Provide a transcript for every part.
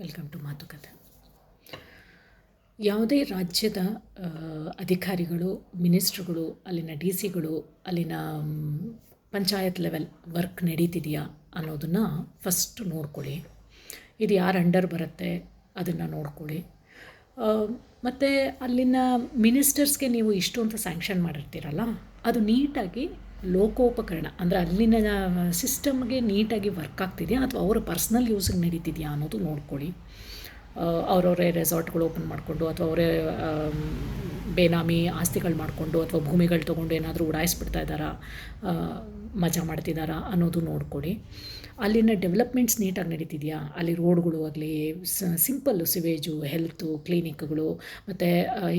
Welcome to ಮಾತುಕತೆ. ಯಾವುದೇ ರಾಜ್ಯದ ಅಧಿಕಾರಿಗಳು, ಮಿನಿಸ್ಟ್ರುಗಳು, ಅಲ್ಲಿನ ಡಿ ಸಿಗಳು, ಅಲ್ಲಿನ ಪಂಚಾಯತ್ ಲೆವೆಲ್ ವರ್ಕ್ ನಡೀತಿದೆಯಾ ಅನ್ನೋದನ್ನು ಫಸ್ಟ್ ನೋಡ್ಕೊಳ್ಳಿ. ಇದು ಯಾರು ಅಂಡರ್ ಬರುತ್ತೆ ಅದನ್ನು ನೋಡ್ಕೊಳ್ಳಿ. ಮತ್ತು ಅಲ್ಲಿನ ಮಿನಿಸ್ಟರ್ಸ್ಗೆ ನೀವು ಇಷ್ಟು ಅಂತ ಸ್ಯಾಂಕ್ಷನ್ ಮಾಡಿರ್ತೀರಲ್ಲ, ಅದು ನೀಟಾಗಿ ಲೋಕೋಪಕರಣ ಅಂದರೆ ಅಲ್ಲಿನ ಸಿಸ್ಟಮ್ಗೆ ನೀಟಾಗಿ ವರ್ಕ್ ಆಗ್ತಿದೆಯಾ ಅಥವಾ ಅವರ ಪರ್ಸ್ನಲ್ ಯೂಸಿಗೆ ನಡೀತಿದೆಯಾ ಅನ್ನೋದು ನೋಡ್ಕೊಳ್ಳಿ. ಅವರವರೇ ರೆಸಾರ್ಟ್ಗಳು ಓಪನ್ ಮಾಡಿಕೊಂಡು ಅಥವಾ ಅವರೇ ಬೇನಾಮಿ ಆಸ್ತಿಗಳು ಮಾಡಿಕೊಂಡು ಅಥವಾ ಭೂಮಿಗಳು ತೊಗೊಂಡು ಏನಾದರೂ ಉಡಾಯಿಸ್ಬಿಡ್ತಾ ಇದ್ದಾರಾ, ಮಜಾ ಮಾಡ್ತಿದ್ದಾರಾ ಅನ್ನೋದು ನೋಡ್ಕೊಳ್ಳಿ. ಅಲ್ಲಿನ ಡೆವಲಪ್ಮೆಂಟ್ಸ್ ನೀಟಾಗಿ ನಡೀತಿದೆಯಾ, ಅಲ್ಲಿ ರೋಡ್ಗಳು ಆಗಲಿ, ಸಿಂಪಲ್ಲು ಸಿವೇಜು, ಹೆಲ್ತು, ಕ್ಲಿನಿಕ್ಗಳು ಮತ್ತು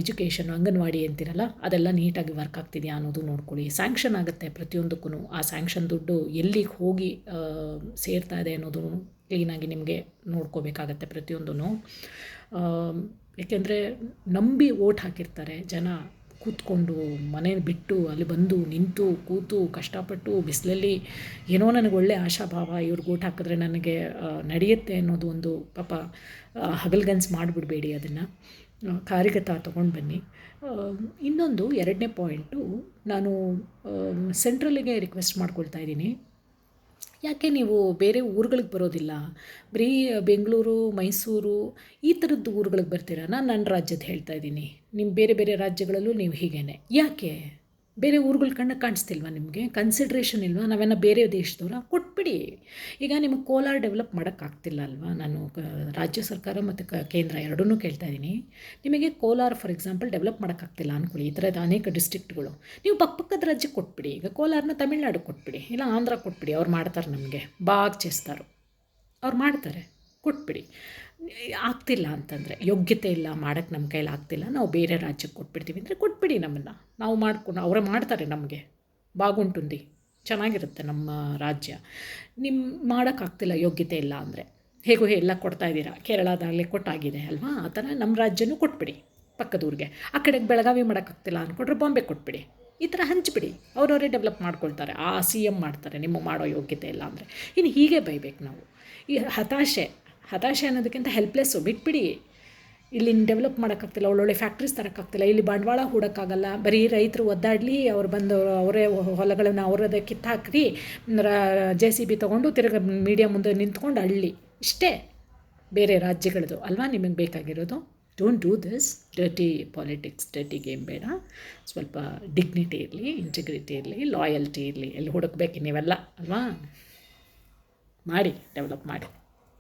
ಎಜುಕೇಷನ್, ಅಂಗನವಾಡಿ ಅಂತಿರಲ್ಲ ಅದೆಲ್ಲ ನೀಟಾಗಿ ವರ್ಕ್ ಆಗ್ತಿದೆಯಾ ಅನ್ನೋದು ನೋಡ್ಕೊಳ್ಳಿ. ಸ್ಯಾಂಕ್ಷನ್ ಆಗುತ್ತೆ ಪ್ರತಿಯೊಂದಕ್ಕೂ, ಆ ಸ್ಯಾಂಕ್ಷನ್ ದುಡ್ಡು ಎಲ್ಲಿಗೆ ಹೋಗಿ ಸೇರ್ತಾ ಇದೆ ಅನ್ನೋದು ಕ್ಲೀನಾಗಿ ನಿಮಗೆ ನೋಡ್ಕೋಬೇಕಾಗತ್ತೆ ಪ್ರತಿಯೊಂದೂ. ಏಕೆಂದರೆ ನಂಬಿ ಓಟ್ ಹಾಕಿರ್ತಾರೆ ಜನ, ಕೂತ್ಕೊಂಡು ಮನೆ ಬಿಟ್ಟು ಅಲ್ಲಿ ಬಂದು ನಿಂತು ಕೂತು ಕಷ್ಟಪಟ್ಟು ಬಿಸಿಲಲ್ಲಿ ಏನೋ ನನಗೆ ಒಳ್ಳೆ ಆಶಾಭಾವ, ಇವ್ರಿಗೆ ಓಟ್ ಹಾಕಿದ್ರೆ ನನಗೆ ನಡೆಯುತ್ತೆ ಅನ್ನೋದು ಒಂದು ಪಾಪ ಹಗಲ್ಗನ್ಸು ಮಾಡಿಬಿಡಬೇಡಿ, ಅದನ್ನು ಕಾರ್ಯಗತ ತೊಗೊಂಡು ಬನ್ನಿ. ಇನ್ನೊಂದು 2ನೇ ಪಾಯಿಂಟು, ನಾನು ಸೆಂಟ್ರಲ್ಲಿಗೆ ರಿಕ್ವೆಸ್ಟ್ ಮಾಡ್ಕೊಳ್ತಾ ಇದ್ದೀನಿ, ಯಾಕೆ ನೀವು ಬೇರೆ ಊರುಗಳಿಗೆ ಬರೋದಿಲ್ಲ? ಬರೀ ಬೆಂಗಳೂರು, ಮೈಸೂರು ಈ ಥರದ್ದು ಊರುಗಳಿಗೆ ಬರ್ತೀರಾ? ನಾನು ನನ್ನ ರಾಜ್ಯದ ಹೇಳ್ತಾ ಇದ್ದೀನಿ, ನಿಮ್ಮ ಬೇರೆ ಬೇರೆ ರಾಜ್ಯಗಳಲ್ಲೂ ನೀವು ಹೀಗೇನೆ. ಯಾಕೆ ಬೇರೆ ಊರುಗಳ ಕಾಣಿಸ್ತಿಲ್ವಾ ನಿಮಗೆ? ಕನ್ಸಿಡ್ರೇಷನ್ ಇಲ್ವಾ? ನಾವೇನೋ ಬೇರೆ ದೇಶದವರ? ಕೊಟ್ಬಿಡಿ. ಈಗ ನಿಮಗೆ ಕೋಲಾರ ಡೆವಲಪ್ ಮಾಡೋಕ್ಕಾಗ್ತಿಲ್ಲ ಅಲ್ವಾ? ನಾನು ರಾಜ್ಯ ಸರ್ಕಾರ ಮತ್ತು ಕೇಂದ್ರ ಎರಡನ್ನೂ ಕೇಳ್ತಾ ಇದ್ದೀನಿ. ನಿಮಗೆ ಕೋಲಾರ ಫಾರ್ ಎಕ್ಸಾಂಪಲ್ ಡೆವಲಪ್ ಮಾಡೋಕ್ಕಾಗ್ತಿಲ್ಲ ಅಂದ್ಕೊಳ್ಳಿ, ಈ ಥರದ ಅನೇಕ ಡಿಸ್ಟ್ರಿಕ್ಟ್ಗಳು, ನೀವು ಪಕ್ಕದ ರಾಜ್ಯಕ್ಕೆ ಕೊಟ್ಬಿಡಿ. ಈಗ ಕೋಲಾರನ ತಮಿಳ್ನಾಡು ಕೊಟ್ಬಿಡಿ, ಇಲ್ಲ ಆಂಧ್ರ ಕೊಟ್ಬಿಡಿ. ಅವ್ರು ಮಾಡ್ತಾರೆ, ನಮಗೆ ಬಾಗ್ చేస్తారు, ಅವ್ರು ಮಾಡ್ತಾರೆ, ಕೊಟ್ಬಿಡಿ. ಆಗ್ತಿಲ್ಲ ಅಂತಂದರೆ, ಯೋಗ್ಯತೆ ಇಲ್ಲ ಮಾಡೋಕ್ಕೆ ನಮ್ಮ ಕೈಲಿ ಆಗ್ತಿಲ್ಲ, ನಾವು ಬೇರೆ ರಾಜ್ಯಕ್ಕೆ ಕೊಟ್ಬಿಡ್ತೀವಿ ಅಂದರೆ ಕೊಟ್ಬಿಡಿ. ನಮ್ಮನ್ನು ನಾವು ಮಾಡ್ಕೊಂಡು ಅವರೇ ಮಾಡ್ತಾರೆ, ನಮಗೆ ಬಾಗುಂಟುಂದಿ ಚೆನ್ನಾಗಿರುತ್ತೆ ನಮ್ಮ ರಾಜ್ಯ. ನಿಮ್ಮ ಮಾಡೋಕ್ಕಾಗ್ತಿಲ್ಲ, ಯೋಗ್ಯತೆ ಇಲ್ಲ ಅಂದರೆ ಹೇಗೋ ಎಲ್ಲ ಕೊಡ್ತಾಯಿದ್ದೀರಾ, ಕೇರಳದಾಗಲೇ ಕೊಟ್ಟಾಗಿದೆ ಅಲ್ವಾ? ಆ ಥರ ನಮ್ಮ ರಾಜ್ಯನೂ ಕೊಟ್ಬಿಡಿ ಪಕ್ಕದೂರಿಗೆ. ಆ ಕಡೆಗೆ ಬೆಳಗಾವಿ ಮಾಡೋಕ್ಕಾಗ್ತಿಲ್ಲ ಅಂದ್ಕೊಂಡ್ರೆ ಬಾಂಬೆ ಕೊಟ್ಬಿಡಿ. ಈ ಥರ ಹಂಚಿಬಿಡಿ, ಅವರವರೇ ಡೆವಲಪ್ ಮಾಡ್ಕೊಳ್ತಾರೆ. ಆ CM ಮಾಡ್ತಾರೆ, ನಿಮಗೆ ಮಾಡೋ ಯೋಗ್ಯತೆ ಇಲ್ಲ ಅಂದರೆ. ಇನ್ನು ಹೀಗೆ ಬೈಬೇಕು ನಾವು. ಈ ಹತಾಶೆ ಅನ್ನೋದಕ್ಕಿಂತ ಹೆಲ್ಪ್ಲೆಸ್ಸು ಬಿಟ್ಬಿಡಿ. ಇಲ್ಲಿ ಡೆವಲಪ್ ಮಾಡೋಕ್ಕಾಗ್ತಿಲ್ಲ, ಒಳ್ಳೊಳ್ಳೆ ಫ್ಯಾಕ್ಟ್ರೀಸ್ ತರೋಕ್ಕಾಗ್ತಿಲ್ಲ, ಇಲ್ಲಿ ಬಂಡವಾಳ ಹೂಡೋಕ್ಕಾಗಲ್ಲ, ಬರೀ ರೈತರು ಒದ್ದಾಡಲಿ, ಅವ್ರು ಬಂದು ಅವರೇ ಹೊಲಗಳನ್ನು ಅವರದೇ ಕಿತ್ತಾಕ್ರಿ, JCB ತೊಗೊಂಡು ತಿರ್ಗಿ ಮೀಡಿಯಾ ಮುಂದೆ ನಿಂತ್ಕೊಂಡು ಅಳ್ಳಿ, ಇಷ್ಟೇ ಬೇರೆ ರಾಜ್ಯಗಳದು ಅಲ್ವಾ ನಿಮಗೆ ಬೇಕಾಗಿರೋದು? Don't do this dirty politics, dirty game ಬೇಡ. ಸ್ವಲ್ಪ ಡಿಗ್ನಿಟಿ ಇರಲಿ, ಇಂಟಿಗ್ರಿಟಿ ಇರಲಿ, ಲಾಯಲ್ಟಿ ಇರಲಿ. ಎಲ್ಲಿ ಹುಡುಕ್ಬೇಕು ನೀವೆಲ್ಲ ಅಲ್ವಾ? ಮಾಡಿ, ಡೆವಲಪ್ ಮಾಡಿ.